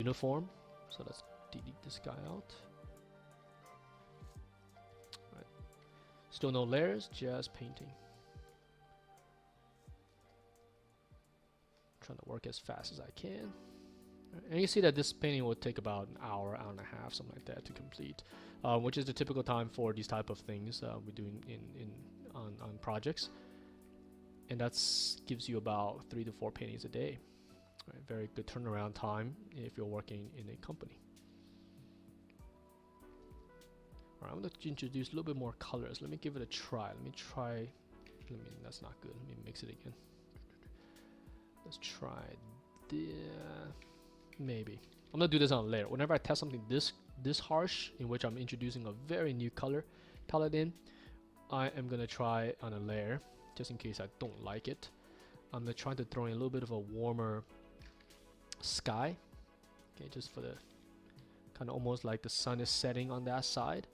uniform. So let's delete this guy out. Right. Still no layers, just painting. Trying to work as fast as I can. And you see that this painting will take about an hour, hour and a half, something like that to complete, which is the typical time for these type of things we're doing on projects. And that gives you about 3 to 4 paintings a day. Right? Very good turnaround time if you're working in a company. Alright, I'm going to introduce a little bit more colors. Let me give it a try. That's not good. Let me mix it again. Let's try maybe. I'm gonna do this on a layer. Whenever I test something this harsh, in which I'm introducing a very new color palette in, I am gonna try on a layer, just in case I don't like it. I'm gonna try to throw in a little bit of a warmer sky. Okay, just for the kind of almost like the sun is setting on that side.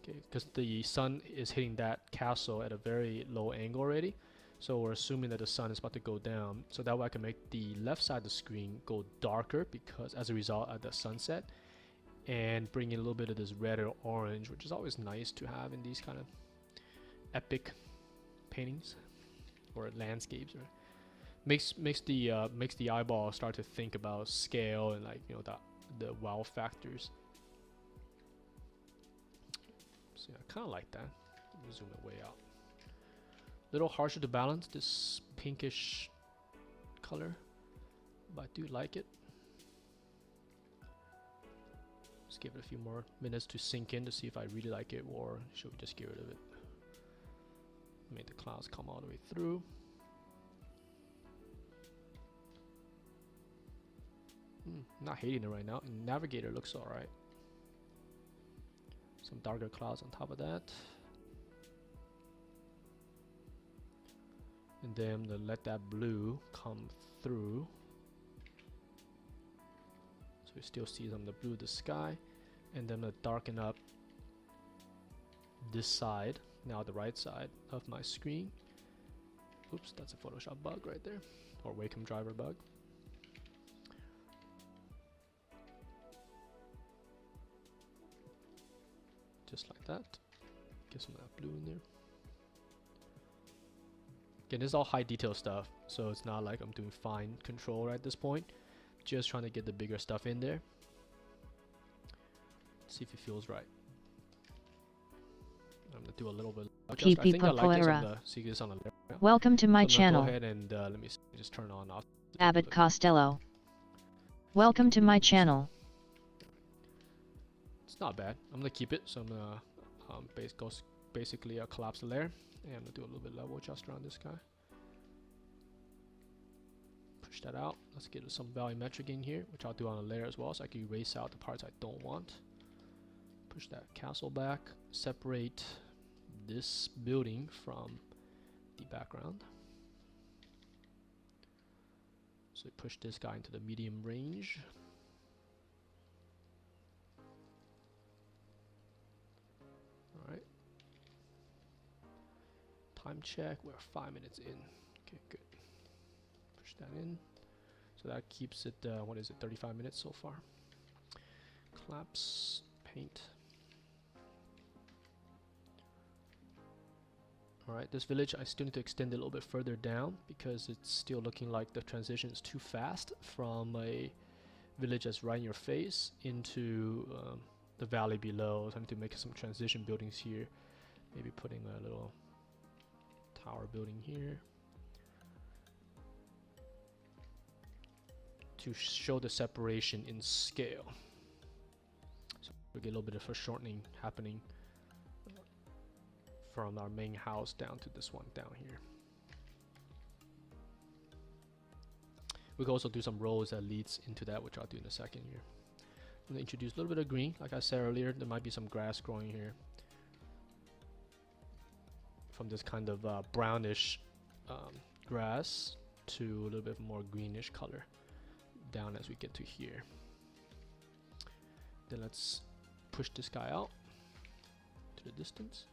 Okay, because the sun is hitting that castle at a very low angle already. So we're assuming that the sun is about to go down, so that way I can make the left side of the screen go darker because as a result of the sunset, and bring in a little bit of this red or orange, which is always nice to have in these kind of epic paintings or landscapes. Right? Makes the eyeball start to think about scale and, like, you know, the wow factors. So yeah, I kind of like that. Let me zoom it way out. Little harsher to balance this pinkish color, but I do like it. Just give it a few more minutes to sink in to see if I really like it, or should we just get rid of it. Make the clouds come all the way through. Not hating it right now. Navigator looks alright. Some darker clouds on top of that. And then I'm gonna let that blue come through. So we still see some of the blue of the sky. And then I'm gonna darken up this side, now the right side of my screen. Oops, that's a Photoshop bug right there. Or Wacom driver bug. Just like that. Get some of that blue in there. Again, this is all high detail stuff, so it's not like I'm doing fine control at this point. Just trying to get the bigger stuff in there. See if it feels right. I'm gonna do a little bit. I think I like this on the, see this on the left. Yeah. Welcome to my channel. Go ahead and let me just turn on off. Abbott Costello. Welcome to my channel. It's not bad. I'm gonna keep it, so I'm gonna basically collapse the layer. And I'm gonna do a little bit level adjuster on this guy. Push that out. Let's get some volumetric in here, which I'll do on a layer as well, so I can erase out the parts I don't want. Push that castle back. Separate this building from the background. So push this guy into the medium range. Alright. Time check, we're 5 minutes in. Okay, good. Push that in. So that keeps it, 35 minutes so far. Collapse, paint. Alright, this village I still need to extend it a little bit further down because it's still looking like the transition is too fast from a village that's right in your face into the valley below. So I need to make some transition buildings here. Maybe putting a little tower building here to show the separation in scale. So we get a little bit of a shortening happening from our main house down to this one down here. We can also do some roads that leads into that, which I'll do in a second here. I'm gonna introduce a little bit of green. Like I said earlier, there might be some grass growing here. From this kind of brownish grass to a little bit more greenish color down as we get to here. Then let's push this guy out to the distance.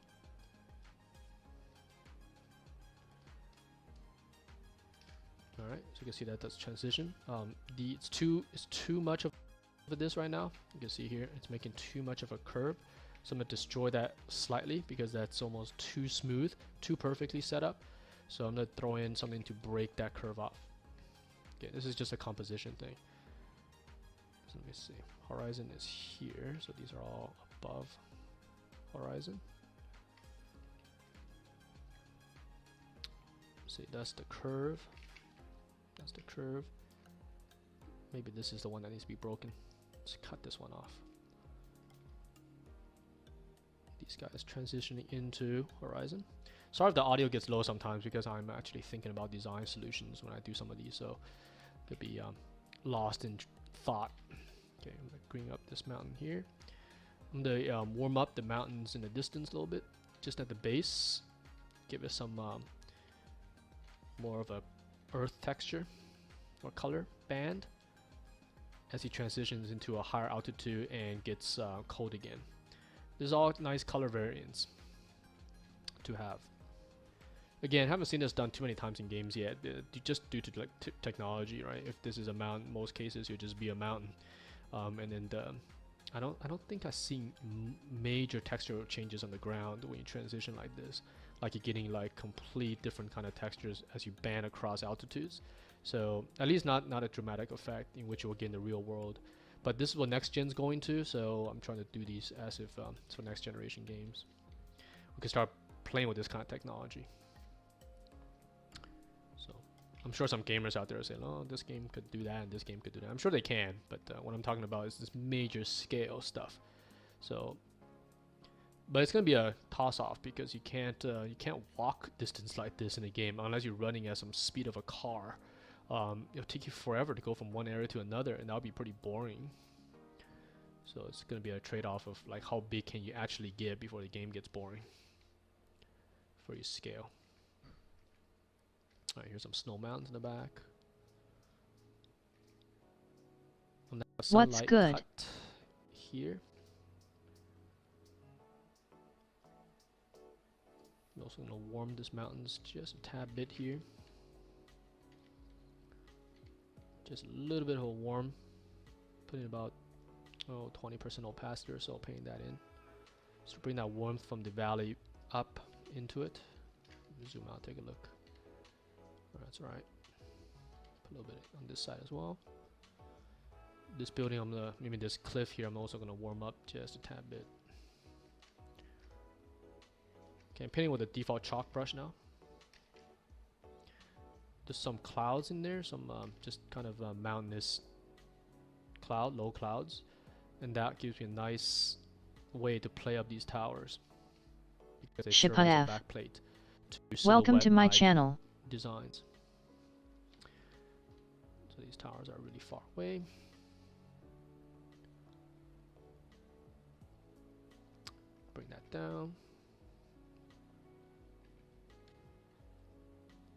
All right, so you can see that does transition. It's too much of this right now. You can see here it's making too much of a curve. So I'm gonna destroy that slightly because that's almost too smooth, too perfectly set up. So I'm gonna throw in something to break that curve off. Okay, this is just a composition thing. So let me see. Horizon is here, so these are all above horizon. See, that's the curve. That's the curve. Maybe this is the one that needs to be broken. Let's cut this one off. These guys transitioning into horizon. Sorry if the audio gets low sometimes because I'm actually thinking about design solutions when I do some of these, so could be lost in thought. Okay, I'm gonna bring up this mountain here. I'm gonna warm up the mountains in the distance a little bit, just at the base. Give it some more of a earth texture or color band as he transitions into a higher altitude and gets cold again. There's all nice color variants to have. Again, haven't seen this done too many times in games yet, just due to like technology, right? If this is a mountain, most cases it'll just be a mountain, and then I don't think I've seen major textural changes on the ground when you transition like this. Like you're getting like complete different kind of textures as you band across altitudes. So at least not a dramatic effect in which you will get in the real world. But this is what next gen's going to, so I'm trying to do these as if it's for next generation games. We can start playing with this kind of technology. So I'm sure some gamers out there are saying, oh, this game could do that and this game could do that. I'm sure they can, but what I'm talking about is this major scale stuff. So, but it's gonna be a toss-off because you can't walk distance like this in a game unless you're running at some speed of a car. It'll take you forever to go from one area to another, and that'll be pretty boring. So it's gonna be a trade-off of like how big can you actually get before the game gets boring for your scale. All right, here's some snow mountains in the back. What's good? Cut here. I'm also gonna warm this mountains just a tad bit here. Just a little bit of a warm. Putting about 20% opacitor, so painting that in. So bring that warmth from the valley up into it. Zoom out, take a look. That's right. Put a little bit on this side as well. This building, maybe this cliff here, I'm also gonna warm up just a tad bit. Okay, I'm painting with a default chalk brush now. There's some clouds in there, some just kind of mountainous low clouds, and that gives me a nice way to play up these towers because they serve as a backplate to Welcome to my channel. Designs. So these towers are really far away. Bring that down.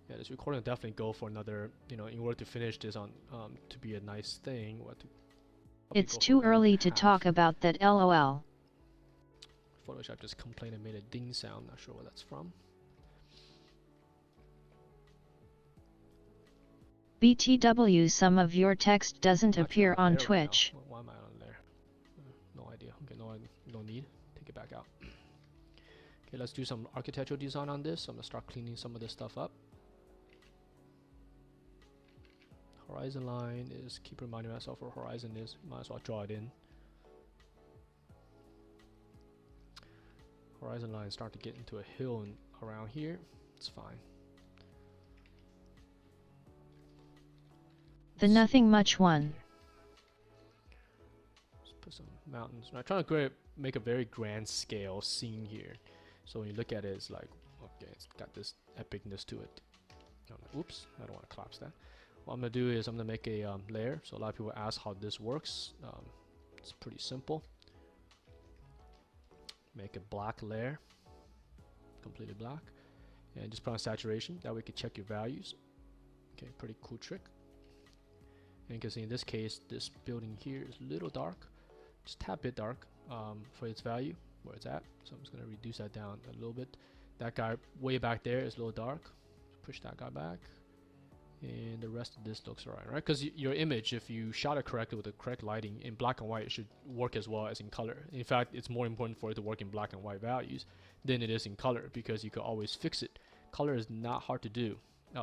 Yeah, this recording will definitely go for another, in order to finish this on to be a nice thing. It's too early to talk about that, lol. Photoshop just complained and made a ding sound, not sure where that's from. BTW, some of your text doesn't appear on Twitch. Right, why am I on there? No idea. Okay, no need. Take it back out. Okay, let's do some architectural design on this. I'm gonna start cleaning some of this stuff up. Horizon line is, keep reminding myself where horizon is. Might as well draw it in. Horizon line start to get into a hill and around here. It's fine. The nothing much one. Let's put some mountains. I'm trying to make a very grand scale scene here. So when you look at it, it's like, okay, it's got this epicness to it. Oops, I don't want to collapse that. What I'm going to do is I'm going to make a layer. So a lot of people ask how this works. It's pretty simple. Make a black layer, completely black, and just put on saturation. That way you can check your values. Okay, pretty cool trick. And you can see in this case, this building here is a little dark, just a tad bit dark for its value, where it's at. So I'm just going to reduce that down a little bit. That guy way back there is a little dark. Push that guy back. and the rest of this looks alright, right? Because your image, if you shot it correctly with the correct lighting in black and white, it should work as well as in color. In fact, it's more important for it to work in black and white values than it is in color, because you can always fix it. Color is not hard to do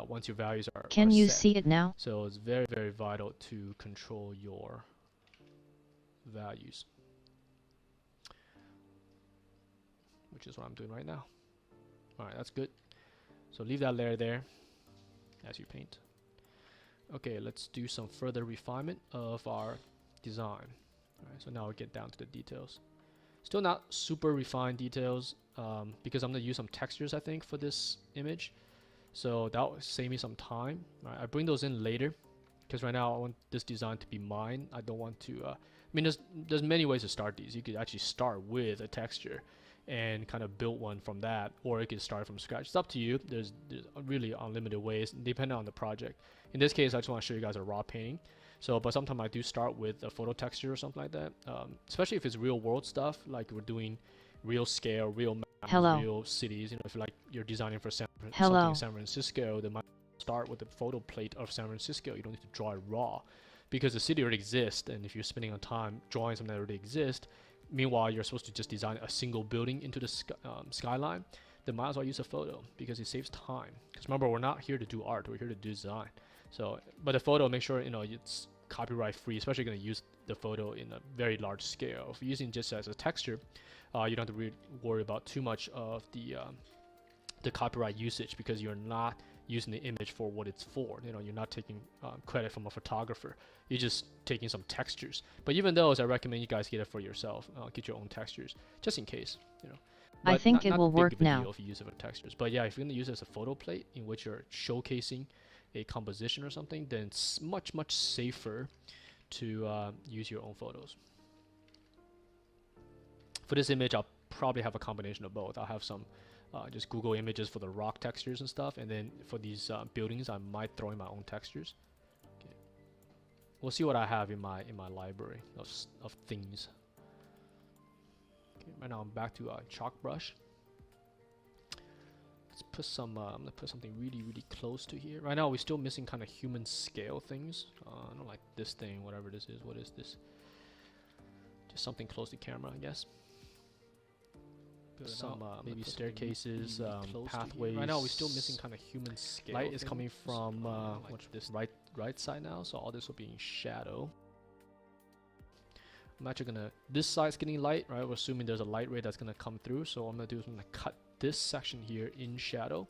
once your values are Can you set. see it now? So it's very, very vital to control your values, which is what I'm doing right now. Alright, that's good. So leave that layer there as you paint. Okay, let's do some further refinement of our design. Alright, so now we get down to the details. Still not super refined details, because I'm going to use some textures, I think, for this image. So that will save me some time. Alright, I bring those in later, because right now I want this design to be mine. I don't want to... I mean, there's many ways to start these. You could actually start with a texture and kind of build one from that, or you can start from scratch. It's up to you. There's really unlimited ways, depending on the project. In this case, I just want to show you guys a raw painting. So, but sometimes I do start with a photo texture or something like that. Especially if it's real world stuff, like we're doing real scale, real maps, real cities. You know, if you're designing for something in San Francisco, they might start with the photo plate of San Francisco. You don't need to draw it raw, because the city already exists, and if you're spending on time drawing something that already exists, meanwhile you're supposed to just design a single building into the skyline, then might as well use a photo, because it saves time. Because remember, we're not here to do art, we're here to design. So, but the photo, make sure it's copyright free, especially going to use the photo in a very large scale. If you're using just as a texture, you don't have to worry about too much of the copyright usage, because you're not using the image for what it's for. You're not taking credit from a photographer. You're just taking some textures. But even those, I recommend you guys get it for yourself. Get your own textures, just in case. But I think it will work now. If you use it for textures. But yeah, if you're going to use it as a photo plate in which you're showcasing a composition or something, then it's much, much safer to use your own photos. For this image, I'll probably have a combination of both. I'll have some just Google images for the rock textures and stuff, and then for these buildings, I might throw in my own textures. Okay. We'll see what I have in my library of things. Okay, right now I'm back to chalk brush. Let's put some. I'm gonna put something really, really close to here. Right now we're still missing kind of human scale things. I don't like this thing, whatever this is. What is this? Just something close to camera, I guess. Some maybe staircases, pathways. Right now we're still missing kind of human scale. Light is coming from what's this right side now, so all this will be in shadow. I'm actually gonna, this side's getting light, right? We're assuming there's a light ray that's gonna come through, so what I'm gonna do is I'm gonna cut this section here in shadow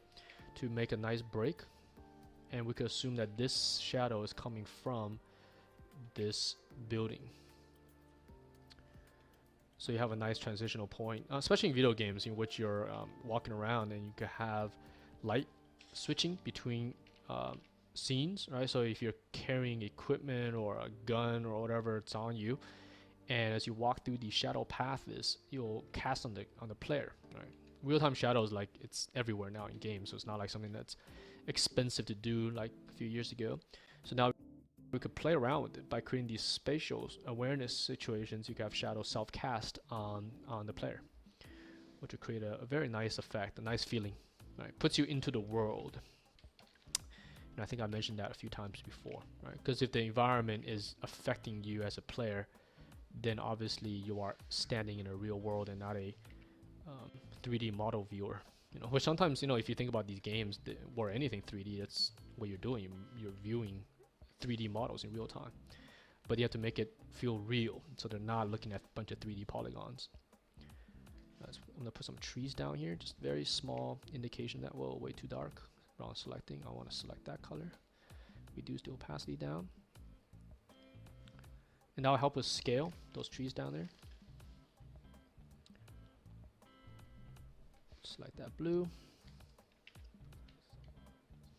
to make a nice break, and we could assume that this shadow is coming from this building. So you have a nice transitional point, especially in video games in which you're walking around and you can have light switching between scenes, right? So if you're carrying equipment or a gun or whatever, it's on you, and as you walk through the shadow paths, you'll cast on the player, right? Real-time shadows, like, it's everywhere now in games, so it's not like something that's expensive to do like a few years ago. So now we could play around with it by creating these spatial awareness situations. You can have shadow self-cast on the player, which will create a very nice effect, a nice feeling, right? Puts you into the world. And I think I mentioned that a few times before, right? Because if the environment is affecting you as a player, then obviously you are standing in a real world and not a 3D model viewer. Which sometimes, if you think about these games or anything 3D, that's what you're doing. You're viewing 3D models in real time, but you have to make it feel real, so they're not looking at a bunch of 3D polygons. I'm gonna put some trees down here, just very small indication that, whoa, way too dark. Wrong selecting. I want to select that color. Reduce the opacity down, and that'll help us scale those trees down there. Select that blue.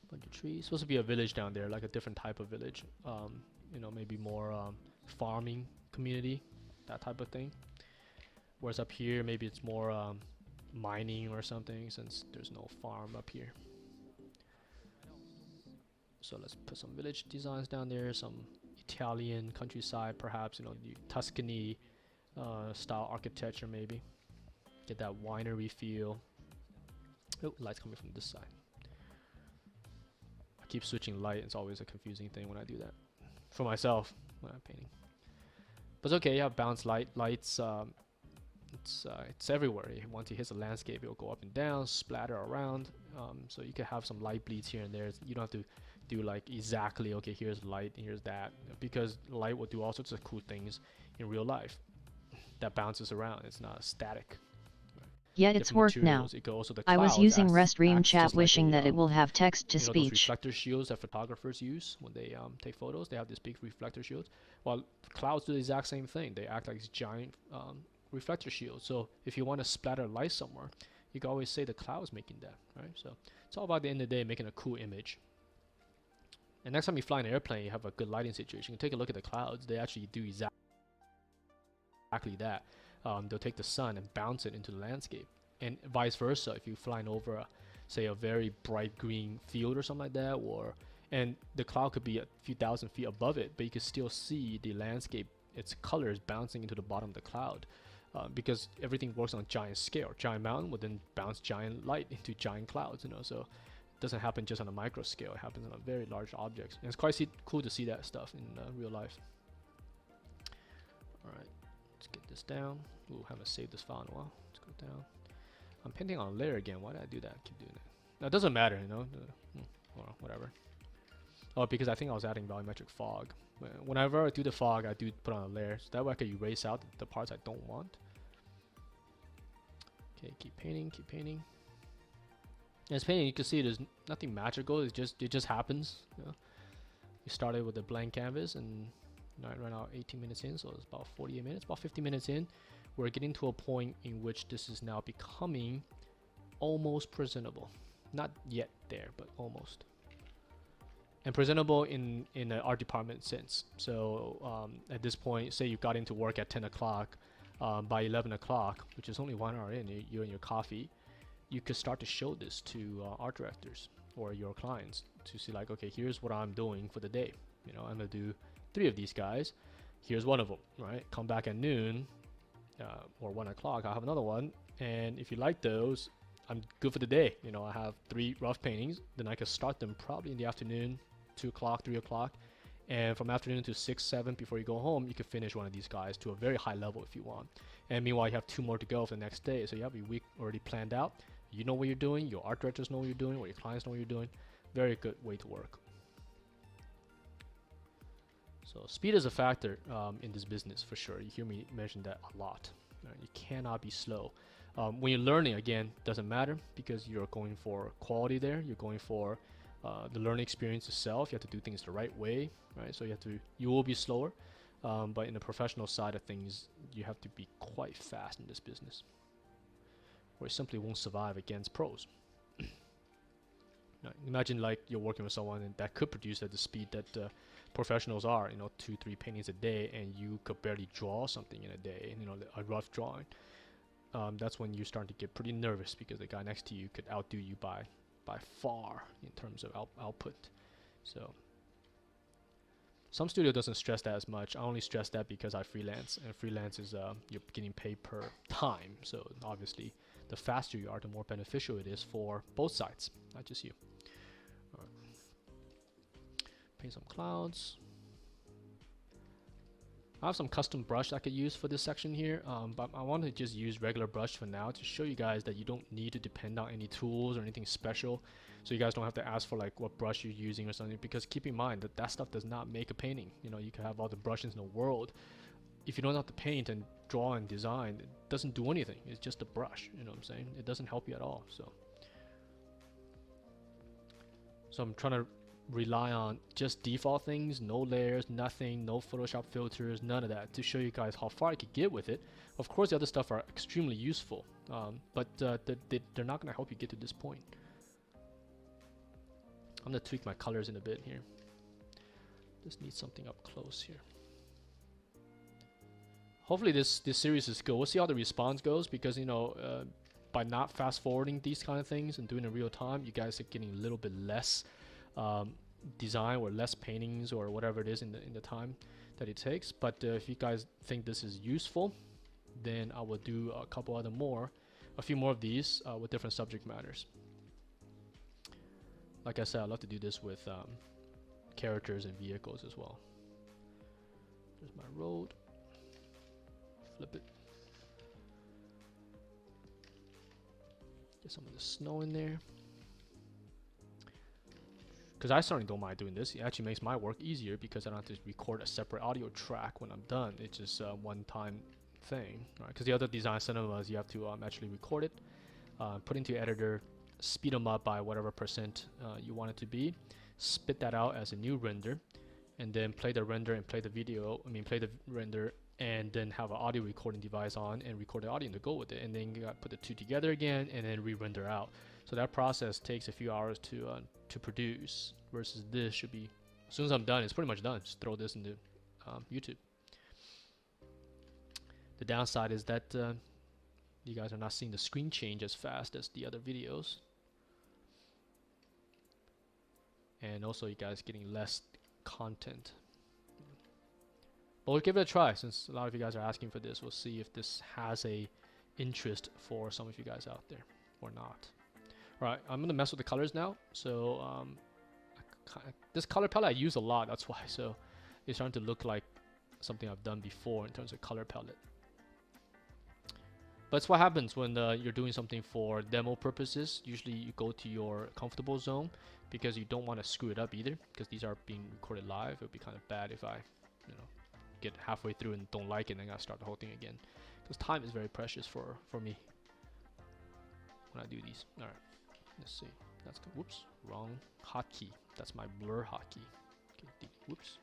Bunch of trees. Supposed to be a village down there, like a different type of village. Maybe more farming community, that type of thing. Whereas up here, maybe it's more mining or something, since there's no farm up here. So let's put some village designs down there, some Italian countryside, perhaps, the Tuscany style architecture, maybe. Get that winery feel. Oh, light's coming from this side. keep switching light. It's always a confusing thing when I do that for myself when I'm painting. But it's okay. You have balanced lights. It's everywhere. Once it hits the landscape, it'll go up and down, splatter around. So you can have some light bleeds here and there. You don't have to do like exactly, okay, here's light and here's that, because light will do all sorts of cool things in real life that bounces around. It's not static. Yet it's worked now. I was using Restream chat wishing that it will have text to speech. Those reflector shields that photographers use when they take photos, they have this big reflector shield. Well, clouds do the exact same thing. They act like these giant reflector shields. So if you want to splatter light somewhere, you can always say the cloud's making that, right? So it's all about the end of the day making a cool image. And next time you fly an airplane, you have a good lighting situation. You can take a look at the clouds. They actually do exactly that. They'll take the sun and bounce it into the landscape, and vice versa. If you're flying over, say, a very bright green field or something like that, and the cloud could be a few thousand feet above it, but you can still see the landscape, its colors bouncing into the bottom of the cloud, because everything works on a giant scale. Giant mountain would then bounce giant light into giant clouds, so it doesn't happen just on a micro scale. It happens on a very large objects, and it's quite cool to see that stuff in real life. All right. Let's get this down. Ooh, haven't saved this file in a while. Let's go down. I'm painting on a layer again. Why did I do that? Keep doing it. Now, it doesn't matter, or whatever. Oh, because I think I was adding volumetric fog. Whenever I do the fog, I do put on a layer, so that way I can erase out the parts I don't want. Okay, keep painting, keep painting. As painting, you can see there's nothing magical. It just happens. You started with a blank canvas and right now 18 minutes in, so it's about 48 minutes, about 50 minutes in, we're getting to a point in which this is now becoming almost presentable. Not yet there, but almost. And presentable in an art department sense. So at this point, say you got into work at 10 o'clock, by 11 o'clock, which is only 1 hour in, you're in your coffee, you could start to show this to art directors or your clients to see like, okay, here's what I'm doing for the day. I'm gonna do 3 of these guys. Here's one of them, right? Come back at noon or 1 o'clock. I'll have another one, and if you like those, I'm good for the day. I have 3 rough paintings. Then I can start them probably in the afternoon, 2 o'clock, 3 o'clock, and from afternoon to 6, 7 before you go home, you can finish one of these guys to a very high level if you want. And meanwhile, you have 2 more to go for the next day, so you have your week already planned out. You know what you're doing. Your art directors know what you're doing, or your clients know what you're doing. Very good way to work. So speed is a factor in this business for sure. You hear me mention that a lot. You cannot be slow. When you're learning, again, doesn't matter because you're going for quality there. You're going for the learning experience itself. You have to do things the right way, right? So you will be slower, but in the professional side of things, you have to be quite fast in this business, or you simply won't survive against pros. Now, imagine like you're working with someone and that could produce at the speed that professionals are, 2, 3 paintings a day, and you could barely draw something in a day, a rough drawing. That's when you start to get pretty nervous because the guy next to you could outdo you by far in terms of output. So some studio doesn't stress that as much. I only stress that because I freelance, and freelance is you're getting paid per time. So obviously, the faster you are, the more beneficial it is for both sides, not just you. All right. Paint some clouds. I have some custom brush I could use for this section here, but I want to just use regular brush for now to show you guys that you don't need to depend on any tools or anything special, so you guys don't have to ask for like what brush you're using or something, because keep in mind that stuff does not make a painting. You can have all the brushes in the world. If you don't know how to paint and draw and design, it doesn't do anything. It's just a brush, you know what I'm saying? It doesn't help you at all. So I'm trying to rely on just default things, no layers, nothing, no Photoshop filters, none of that, to show you guys how far I could get with it. Of course, the other stuff are extremely useful, but they're not going to help you get to this point. I'm going to tweak my colors in a bit here. Just need something up close here. Hopefully this series is good. We'll see how the response goes, because by not fast forwarding these kind of things and doing it in real time, you guys are getting a little bit less design or less paintings or whatever it is in the time that it takes. But if you guys think this is useful, then I will do a few more of these with different subject matters. Like I said, I love to do this with characters and vehicles as well. There's my road. Flip it. Get some of the snow in there. Because I certainly don't mind doing this. It actually makes my work easier because I don't have to record a separate audio track when I'm done. It's just a one-time thing, right? Because the other design cinemas, you have to actually record it, put into your editor, speed them up by whatever percent you want it to be, spit that out as a new render, and then play the render and play the video. Play the render and then have an audio recording device on and record the audio to go with it, and then you got to put the two together again and then re-render out. So that process takes a few hours to produce, versus this should be, as soon as I'm done, it's pretty much done. Just throw this into YouTube. The downside is that you guys are not seeing the screen change as fast as the other videos, and also you guys getting less content. But we'll give it a try, since a lot of you guys are asking for this. We'll see if this has a interest for some of you guys out there or not. Alright, I'm gonna mess with the colors now. So this color palette I use a lot, that's why. So it's starting to look like something I've done before in terms of color palette. But it's what happens when you're doing something for demo purposes. Usually you go to your comfortable zone because you don't want to screw it up either, because these are being recorded live. It would be kind of bad if I, get halfway through and don't like it and then gotta start the whole thing again, because time is very precious for me when I do these. Alright, let's see. That's good. Whoops, wrong hotkey. That's my blur hotkey. Okay, whoops.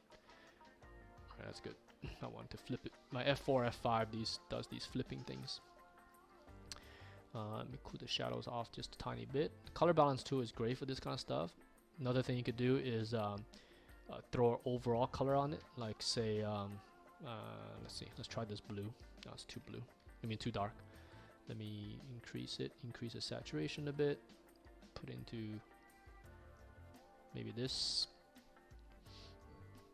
Alright, that's good. I want to flip it. My F4, F5 does these flipping things. Let me cool the shadows off just a tiny bit. Color balance too is great for this kind of stuff. Another thing you could do is throw an overall color on it, like say let's see, let's try this blue. No, it's too blue, too dark. Let me increase the saturation a bit, put into maybe this,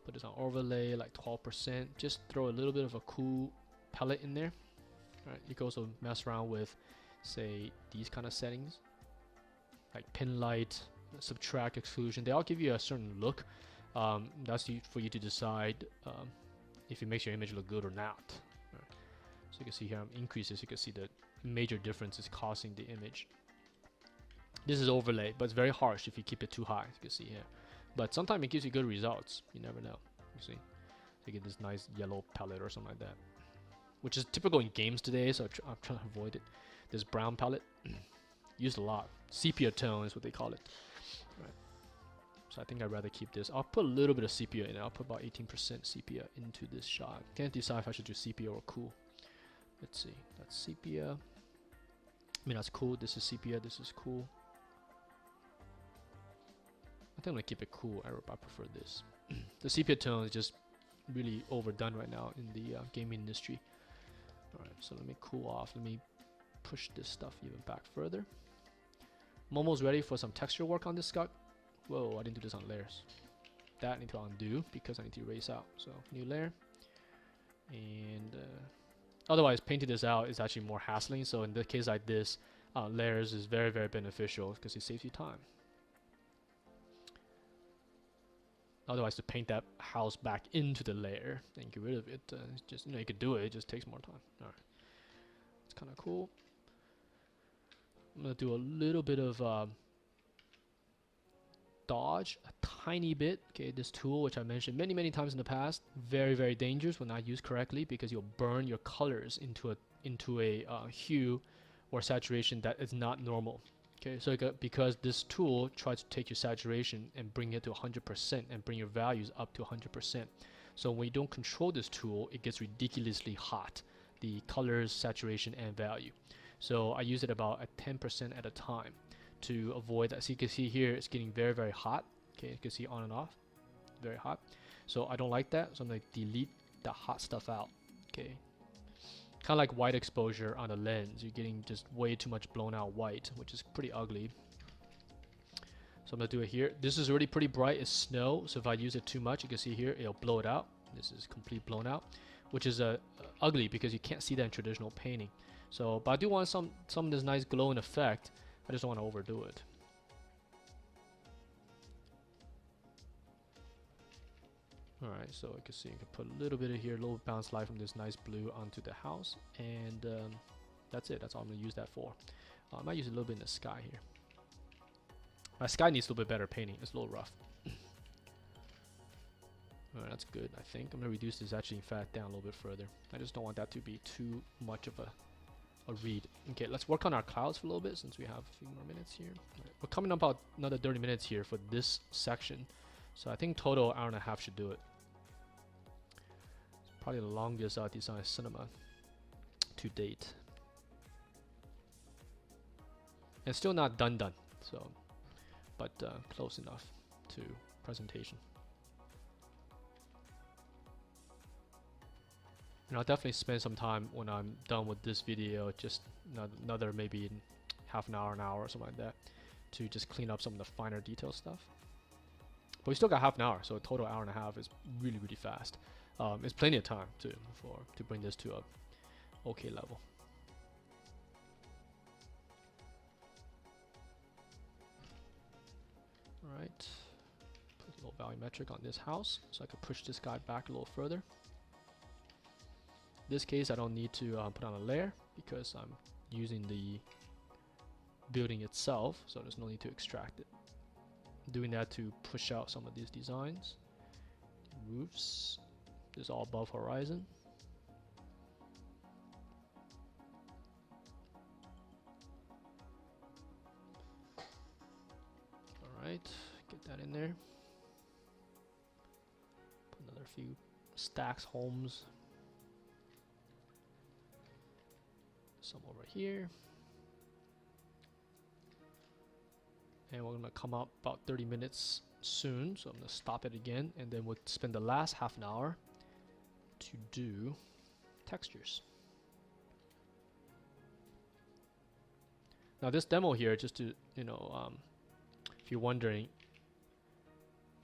put this on overlay like 12%. Just throw a little bit of a cool palette in there. All right, you can also mess around with, say, these kind of settings like pin light, subtract, exclusion. They all give you a certain look. That's for you to decide if it makes your image look good or not. Right. So you can see here, I'm increases. You can see the major difference is causing the image. This is overlay, but it's very harsh if you keep it too high. You can see here, but sometimes it gives you good results. You never know. You see, so you get this nice yellow palette or something like that, which is typical in games today. So I'm trying to avoid it. This brown palette used a lot. Sepia tone is what they call it. Right. So I think I'd rather keep this. I'll put a little bit of sepia in it. I'll put about 18% sepia into this shot. Can't decide if I should do sepia or cool. Let's see. That's sepia. That's cool. This is sepia. This is cool. I think I'm gonna keep it cool. I prefer this. The sepia tone is just really overdone right now in the gaming industry. Alright, so let me cool off. Let me push this stuff even back further. I'm almost ready for some texture work on this scut. Whoa, I didn't do this on layers. That I need to undo because I need to erase out. So new layer. And otherwise painting this out is actually more hassling. So in the case like this, layers is very, very beneficial because it saves you time. Otherwise, to paint that house back into the layer and get rid of it, it's just, you could do it. It just takes more time. All right, it's kind of cool. I'm gonna do a little bit of dodge, a tiny bit. Okay, this tool, which I mentioned many, many times in the past, very, very dangerous when not used correctly, because you'll burn your colors into a hue or saturation that is not normal. Okay, so because this tool tries to take your saturation and bring it to 100% and bring your values up to 100%. So when you don't control this tool, it gets ridiculously hot, the colors, saturation, and value. So I use it about at 10% at a time to avoid that. So you can see here, it's getting very, very hot. Okay, you can see on and off, very hot. So I don't like that, so I'm gonna delete the hot stuff out. Okay. Kind of like white exposure on a lens. You're getting just way too much blown out white, which is pretty ugly. So I'm going to do it here. This is already pretty bright. It's snow. So if I use it too much, you can see here, it'll blow it out. This is complete blown out, which is ugly because you can't see that in traditional painting. So, but I do want some of this nice glowing effect. I just don't want to overdo it. Alright, so you can see you can put a little bit of here, a little bounce light from this nice blue onto the house, and that's it. That's all I'm going to use that for. I might use a little bit in the sky here. My sky needs a little bit better painting. It's a little rough. Alright, that's good, I think. I'm going to reduce this actually, in fact, down a little bit further. I just don't want that to be too much of a read. Okay, let's work on our clouds for a little bit since we have a few more minutes here. Right, we're coming up about another 30 minutes here for this section. So I think total hour and a half should do it. It's probably the longest design cinema to date. And still not done, so, but close enough to presentation. And I'll definitely spend some time when I'm done with this video, just another maybe half an hour or something like that, to just clean up some of the finer detail stuff. But we still got half an hour, so a total hour and a half is really, really fast. It's plenty of time to bring this to a okay level. All right, put a little volumetric on this house, so I can push this guy back a little further. In this case, I don't need to put on a layer because I'm using the building itself, so there's no need to extract it. I'm doing that to push out some of these designs. Roofs, this is all above horizon. Alright, get that in there. Put another few stacks, homes. Some over here. And we're going to come up about 30 minutes soon, so I'm going to stop it again, and then we'll spend the last half an hour to do textures. Now this demo here, just to, you know, if you're wondering,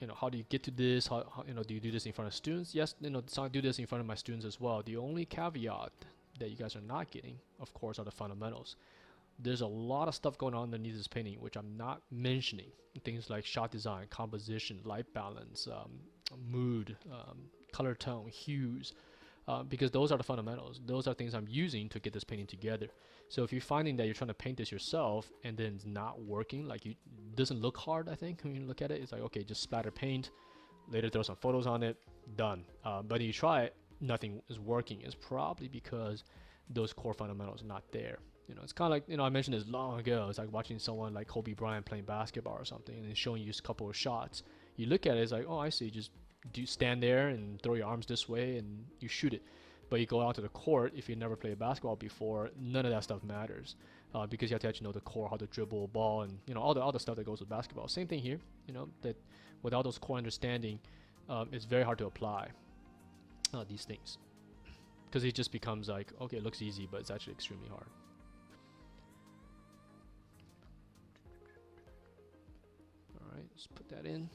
you know, how do you get to this? How you know, do you do this in front of students? Yes, you know, so I do this in front of my students as well. The only caveat that you guys are not getting, of course, are the fundamentals. There's a lot of stuff going on underneath this painting which I'm not mentioning. Things like shot design, composition, light balance, mood, color tone, hues, because those are the fundamentals. Those are things I'm using to get this painting together. So if you're finding that you're trying to paint this yourself and then it's not working, like it doesn't look hard, I think, when you look at it, it's like, okay, just splatter paint, later throw some photos on it, done. But you try it, nothing is working. It's probably because those core fundamentals are not there. You know, it's kind of like, you know, I mentioned this long ago. It's like watching someone like Kobe Bryant playing basketball or something, and then showing you a couple of shots. You look at it, it's like, oh, I see. Just stand there and throw your arms this way, and you shoot it. But you go out to the court. If you never played basketball before, none of that stuff matters, because you have to actually know the core, how to dribble a ball, and you know all the stuff that goes with basketball. Same thing here. You know, that without those core understanding, it's very hard to apply these things, because it just becomes like, okay, it looks easy, but it's actually extremely hard. Alright, let's put that in.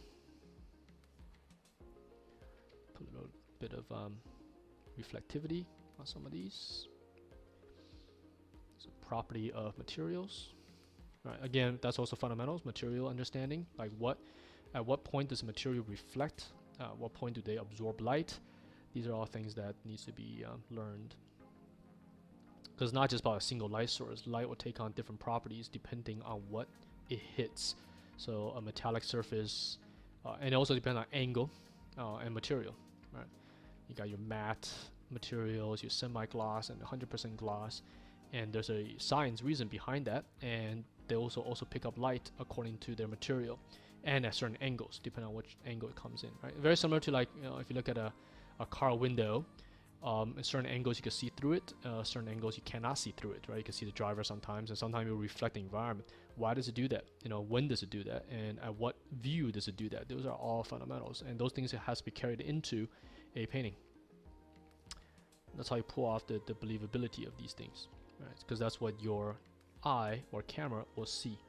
Put a little bit of reflectivity on some of these. It's a property of materials. Right, again, that's also fundamentals, material understanding. Like at what point does the material reflect? At what point do they absorb light? These are all things that needs to be learned. Because it's not just about a single light source. Light will take on different properties depending on what it hits. So a metallic surface, and it also depends on angle and material. Right? You got your matte materials, your semi-gloss, and 100% gloss, and there's a science reason behind that. And they also pick up light according to their material, and at certain angles, depending on which angle it comes in. Right? Very similar to, like, you know, if you look at a car window. At certain angles you can see through it, certain angles you cannot see through it, right? You can see the driver sometimes, and sometimes it will reflect the environment. Why does it do that? You know, when does it do that? And at what view does it do that? Those are all fundamentals, and those things has to be carried into a painting. That's how you pull off the believability of these things, right? Because that's what your eye or camera will see.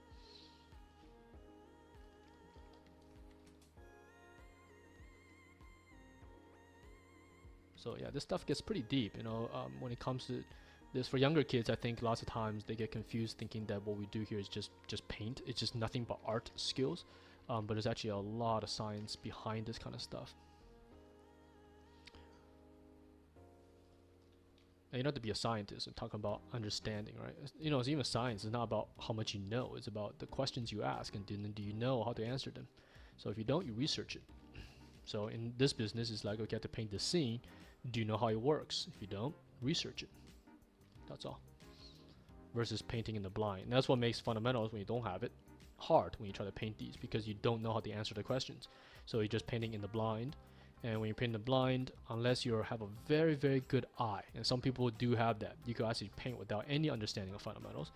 So yeah, this stuff gets pretty deep, you know, when it comes to this. For younger kids, I think lots of times they get confused thinking that what we do here is just paint. It's just nothing but art skills, but there's actually a lot of science behind this kind of stuff. And you don't have to be a scientist and talk about understanding, right? You know, it's even science is not about how much you know. It's about the questions you ask and then do you know how to answer them. So if you don't, you research it. So in this business, it's like, okay, you have to paint the scene. Do you know how it works? If you don't, research it. That's all. Versus painting in the blind. And that's what makes fundamentals, when you don't have it, hard when you try to paint these, because you don't know how to answer the questions. So you're just painting in the blind. And when you paint in the blind, unless you have a very, very good eye, and some people do have that, you can actually paint without any understanding of fundamentals,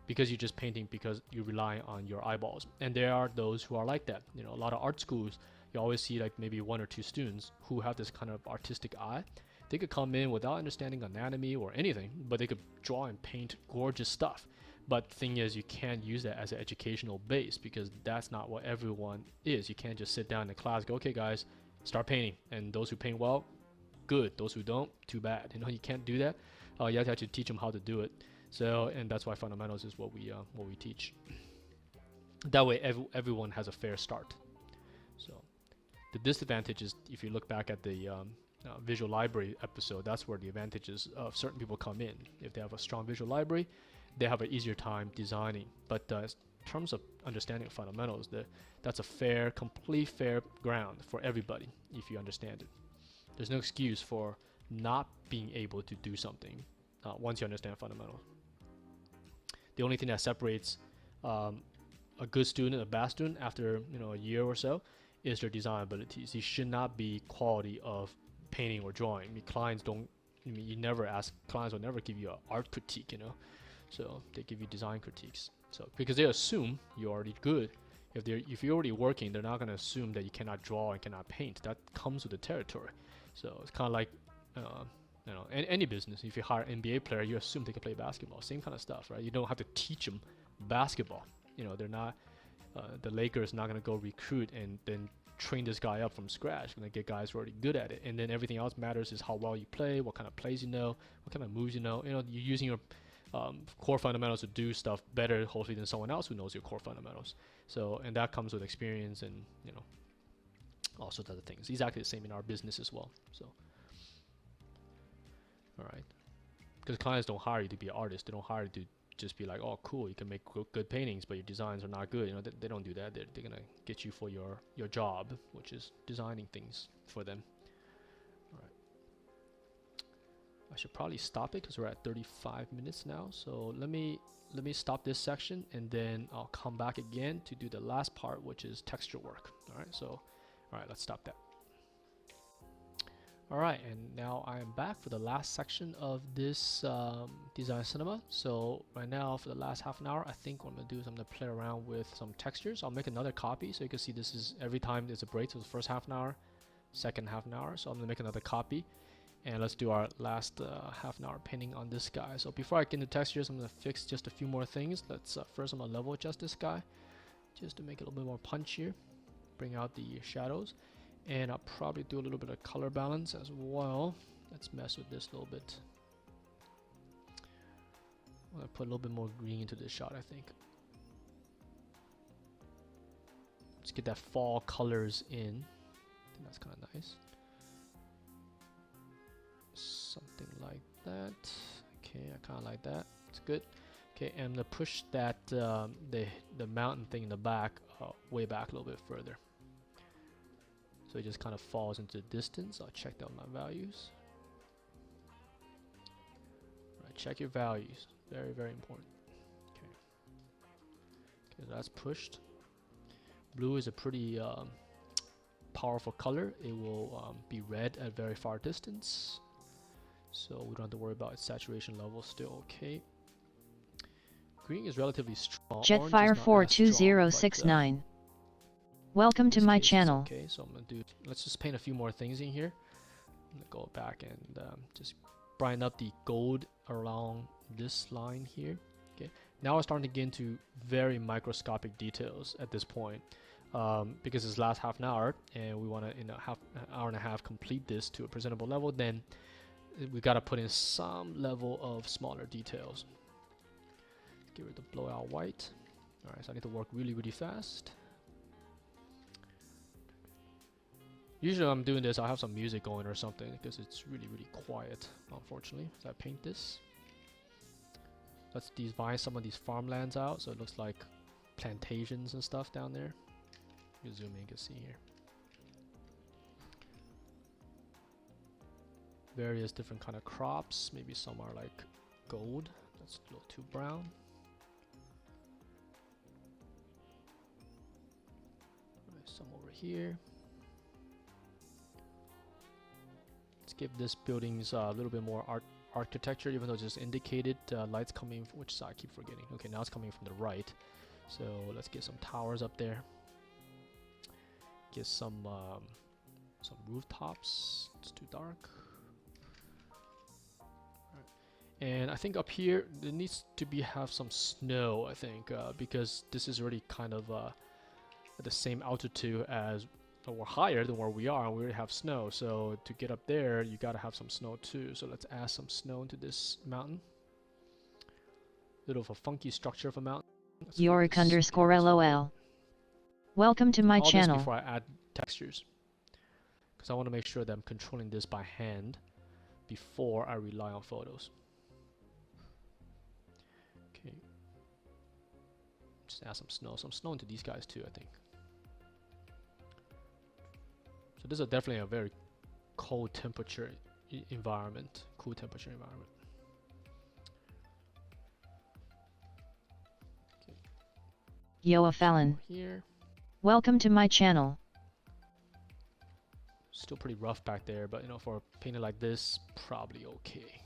because you're just painting because you rely on your eyeballs. And there are those who are like that. You know, a lot of art schools, you always see like maybe 1 or 2 students who have this kind of artistic eye. They could come in without understanding anatomy or anything, but they could draw and paint gorgeous stuff. But the thing is, you can't use that as an educational base, because that's not what everyone is. You can't just sit down in the class and go, okay guys, start painting. And those who paint well, good. Those who don't, too bad. You know, you can't do that. You have to actually teach them how to do it. So, and that's why fundamentals is what we teach. That way, everyone has a fair start. So, the disadvantage is, if you look back at the visual library episode, that's where the advantages of certain people come in. If they have a strong visual library, they have an easier time designing. But in terms of understanding of fundamentals, that's a complete fair ground for everybody if you understand it. There's no excuse for not being able to do something once you understand fundamentals. The only thing that separates a good student and a bad student after a year or so is their design abilities. It should not be quality of painting or drawing. I mean, clients don't. I mean, clients will never give you an art critique. So they give you design critiques. So because they assume you're already good. If you're already working, they're not going to assume that you cannot draw and cannot paint. That comes with the territory. So it's kind of like any business. If you hire an NBA player, you assume they can play basketball. Same kind of stuff, right? You don't have to teach them basketball. They're not. The Lakers not going to go recruit and then train this guy up from scratch. Going to get guys who are already good at it, and then everything else matters is how well you play, what kind of plays you know, what kind of moves you know. You're using your core fundamentals to do stuff better, hopefully, than someone else who knows your core fundamentals. So, and that comes with experience and all sorts of other things. Exactly the same in our business as well. So, all right, because clients don't hire you to be an artist. They don't hire you to just be like, oh, cool, you can make good paintings, but your designs are not good. They don't do that. They're gonna get you for your job, which is designing things for them. All right. I should probably stop it because we're at 35 minutes now. So let me stop this section, and then I'll come back again to do the last part, which is texture work. All right. So, all right, let's stop that. All right, and now I am back for the last section of this design cinema. So right now, for the last half an hour, I think what I'm gonna do is I'm gonna play around with some textures. I'll make another copy so you can see this is every time there's a break. So the first half an hour, second half an hour. So I'm gonna make another copy, and let's do our last half an hour painting on this guy. So before I get into textures, I'm gonna fix just a few more things. Let's first I'm gonna level adjust this guy just to make it a little bit more punchier, bring out the shadows. And I'll probably do a little bit of color balance as well. Let's mess with this a little bit. I'm gonna put a little bit more green into this shot, I think. Let's get that fall colors in. I think that's kind of nice. Something like that. Okay, I kind of like that. It's good. Okay, and I'm gonna push that the mountain thing in the back way back a little bit further. So it just kind of falls into the distance. I'll check down my values. All right, check your values. Very, very important. Okay. Okay, that's pushed. Blue is a pretty powerful color. It will be red at very far distance. So we don't have to worry about its saturation level. Still okay. Green is relatively strong. Jetfire 42069. Welcome to my channel. Okay, so I'm gonna let's just paint a few more things in here. I'm gonna go back and just brighten up the gold along this line here. Okay, now we're starting to get into very microscopic details at this point, because it's last half an hour and we want to in an hour and a half complete this to a presentable level. Then we got to put in some level of smaller details. Get rid of the blowout white. All right, so I need to work really, really fast. Usually I'm doing this, I'll have some music going or something because it's really, really quiet, unfortunately. So I paint this. Let's divide some of these farmlands out so it looks like plantations and stuff down there. You zoom in, you can see here. Various different kind of crops. Maybe some are like gold. That's a little too brown. Some over here. Let's give this buildings a little bit more architecture, even though it's just indicated lights coming from which side. I keep forgetting. Okay, now it's coming from the right. So let's get some towers up there. Get some rooftops. It's too dark. And I think up here there needs to have some snow, I think, because this is already kind of at the same altitude as, or higher than where we are, and we already have snow. So to get up there, you gotta have some snow too. So let's add some snow into this mountain. Little of a funky structure of a mountain. Yorick_LOL. Welcome to my channel. This before I add textures, because I want to make sure that I'm controlling this by hand before I rely on photos. Okay. Just add some snow into these guys too, I think. So this is definitely a very cold temperature environment, cool temperature environment. Okay. Yoa Fallon. Here. Welcome to my channel. Still pretty rough back there, but you know, for a painting like this, probably okay.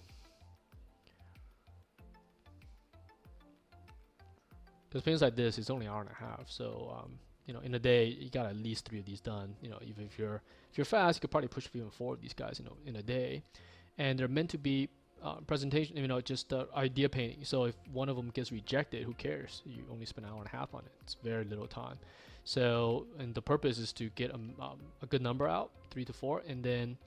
Because paintings like this, it's only an hour and a half, so you know, in a day you got at least 3 of these done. You know, even if you're fast, you could probably push even 4 of these guys, you know, in a day. And they're meant to be presentation, you know, just idea painting. So if one of them gets rejected, who cares? You only spend an hour and a half on it. It's very little time. So, and the purpose is to get a good number out, 3 to 4, and then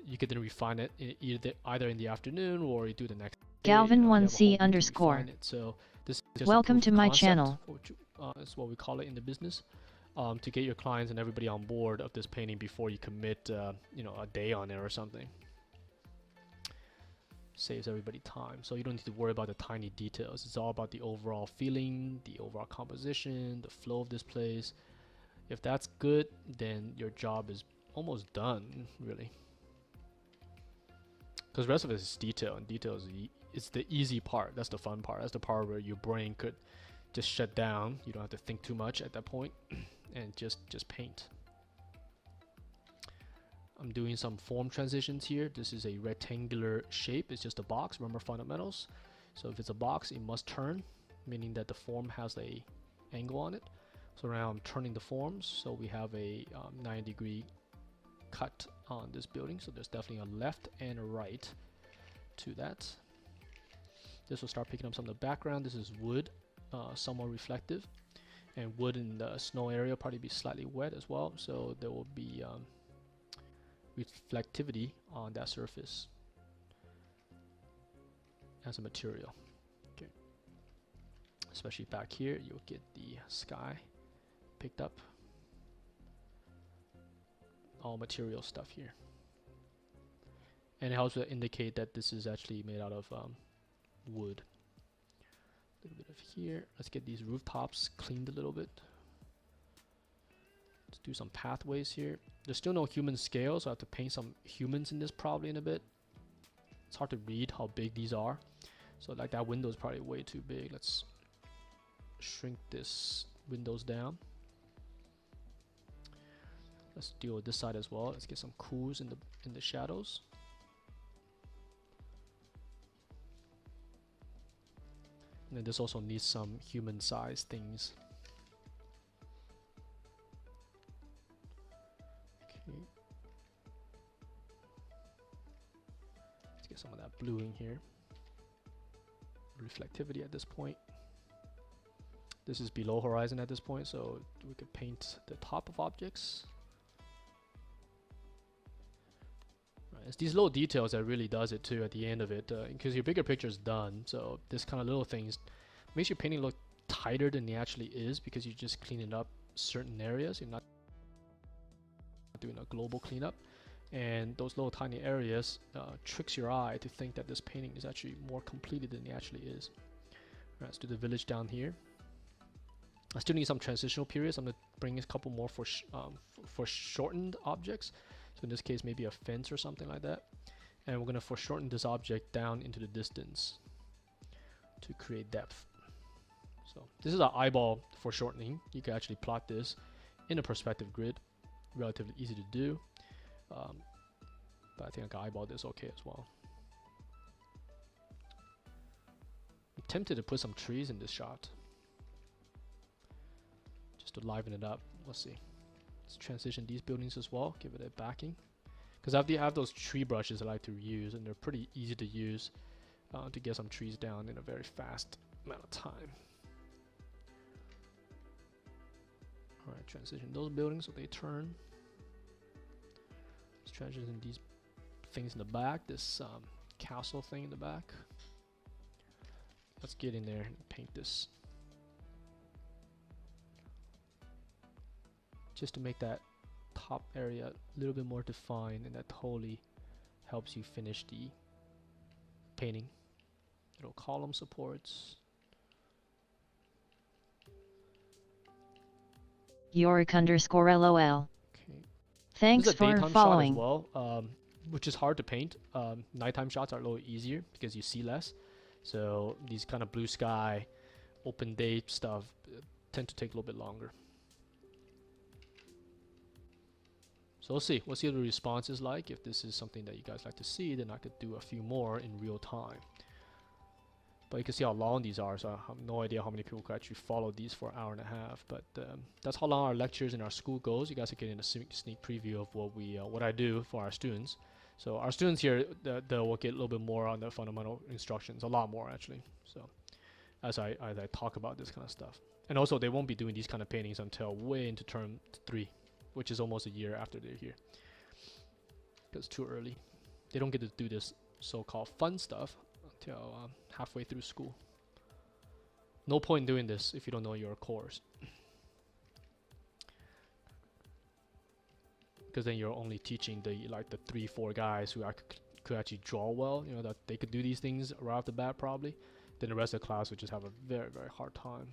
you could then refine it either in the afternoon or you do the next day. Galvin1C_. So this is just welcome to my channel. That's what we call it in the business. To get your clients and everybody on board of this painting before you commit, you know, a day on it or something. Saves everybody time, so you don't need to worry about the tiny details. It's all about the overall feeling, the overall composition, the flow of this place. If that's good, then your job is almost done, really. Because the rest of it is detail, and detail is the easy part. That's the fun part. That's the part where your brain could just shut down. You don't have to think too much at that point, and just paint. I'm doing some form transitions here. This is a rectangular shape. It's just a box. Remember fundamentals. So if it's a box, it must turn, meaning that the form has a angle on it. So now I'm turning the forms. So we have a 90-degree cut on this building. So there's definitely a left and a right to that. This will start picking up some of the background. This is wood, somewhat reflective. And wood in the snow area will probably be slightly wet as well. So there will be reflectivity on that surface as a material. Okay, especially back here, you'll get the sky picked up. All material stuff here, and it helps to indicate that this is actually made out of wood. A little bit of here. Let's get these rooftops cleaned a little bit. Let's do some pathways here. There's still no human scale, so I have to paint some humans in this probably in a bit. It's hard to read how big these are. So like that window is probably way too big. Let's shrink this windows down. Let's deal with this side as well. Let's get some cools in the shadows. And then this also needs some human-sized things. Let's get some of that blue in here. Reflectivity at this point. This is below horizon at this point, so we could paint the top of objects. Right, it's these little details that really does it too at the end of it, because your bigger picture is done. So this kind of little things makes your painting look tighter than it actually is, because you just clean it up certain areas. You're not doing a global cleanup. And those little tiny areas tricks your eye to think that this painting is actually more completed than it actually is. Alright, let's do the village down here. I still need some transitional periods. I'm going to bring a couple more for shortened objects. So in this case, maybe a fence or something like that. And we're going to foreshorten this object down into the distance to create depth. So this is our eyeball foreshortening. You can actually plot this in a perspective grid. Relatively easy to do. But I think I can eyeball this okay as well. I'm tempted to put some trees in this shot, just to liven it up. Let's see. Let's transition these buildings as well, give it a backing. Because I have those tree brushes I like to use, and they're pretty easy to use to get some trees down in a very fast amount of time. Alright, transition those buildings so they turn. Let's transition these things in the back, this castle thing in the back. Let's get in there and paint this. Just to make that top area a little bit more defined, and that totally helps you finish the painting. Little column supports. Yorick_LOL. Okay. Thanks for following. shot as well, which is hard to paint. Nighttime shots are a little easier because you see less. So these kind of blue sky, open day stuff tend to take a little bit longer. So we'll see. We'll see what the response is like. If this is something that you guys like to see, then I could do a few more in real time. But you can see how long these are, so I have no idea how many people could actually follow these for an hour and a half. But that's how long our lectures in our school goes. You guys are getting a sneak preview of what I do for our students. So our students here, they will get a little bit more on the fundamental instructions, a lot more actually. So as I talk about this kind of stuff, and also they won't be doing these kind of paintings until way into term 3, which is almost a year after they're here. Because it's too early. They don't get to do this so-called fun stuff until halfway through school. No point in doing this if you don't know your course. Because then you're only teaching the 3-4 guys who could actually draw well, you know, that they could do these things right off the bat probably. Then the rest of the class would just have a very, very hard time.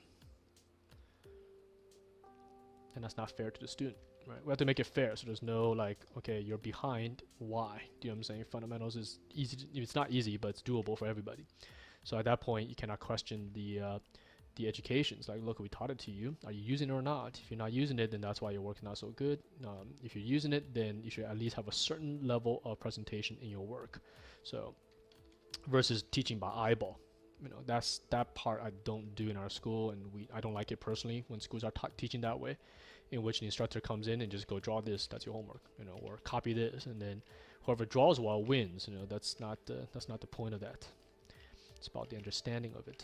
And that's not fair to the student, right? We have to make it fair, so there's no okay, you're behind, why? Do you know what I'm saying? Fundamentals is easy, it's not easy, but it's doable for everybody. So at that point, you cannot question the education. It's like, look, we taught it to you. Are you using it or not? If you're not using it, then that's why your work's not so good. If you're using it, then you should at least have a certain level of presentation in your work. So versus teaching by eyeball. You know, that part I don't do in our school, and I don't like it personally when schools are teaching that way, in which the instructor comes in and just go draw this, that's your homework, you know, or copy this, and then whoever draws well wins. You know, that's not the point of that. It's about the understanding of it.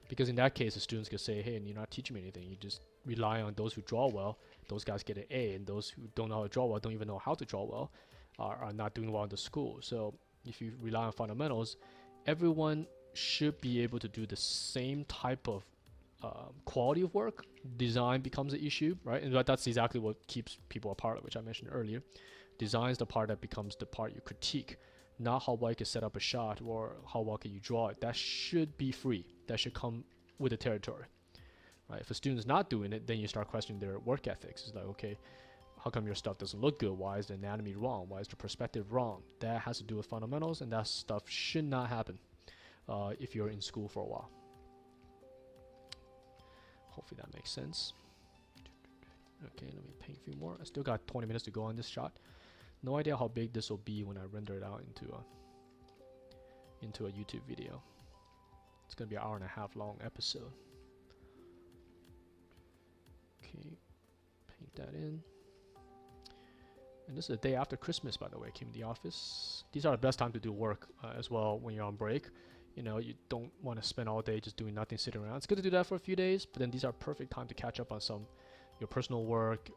Because in that case, the students could say, hey, and you're not teaching me anything. You just rely on those who draw well. Those guys get an A, and those who don't know how to draw well, don't even know how to draw well, are not doing well in the school. So if you rely on fundamentals, everyone should be able to do the same type of quality of work. Design becomes an issue, right? And that's exactly what keeps people apart, which I mentioned earlier. Design is the part that becomes the part you critique, not how well you can set up a shot or how well can you draw it. That should be free. That should come with the territory, right? If a student's not doing it, then you start questioning their work ethics. It's like, okay, how come your stuff doesn't look good? Why is the anatomy wrong? Why is the perspective wrong? That has to do with fundamentals, and that stuff should not happen if you're in school for a while. Hopefully that makes sense. Okay, let me paint a few more. I still got 20 minutes to go on this shot. No idea how big this will be when I render it out into a YouTube video. It's gonna be an hour and a half long episode. Okay, paint that in. And this is the day after Christmas, by the way. I came to the office. These are the best time to do work as well when you're on break. You know, you don't want to spend all day just doing nothing, sitting around. It's good to do that for a few days, but then these are perfect time to catch up on your personal work,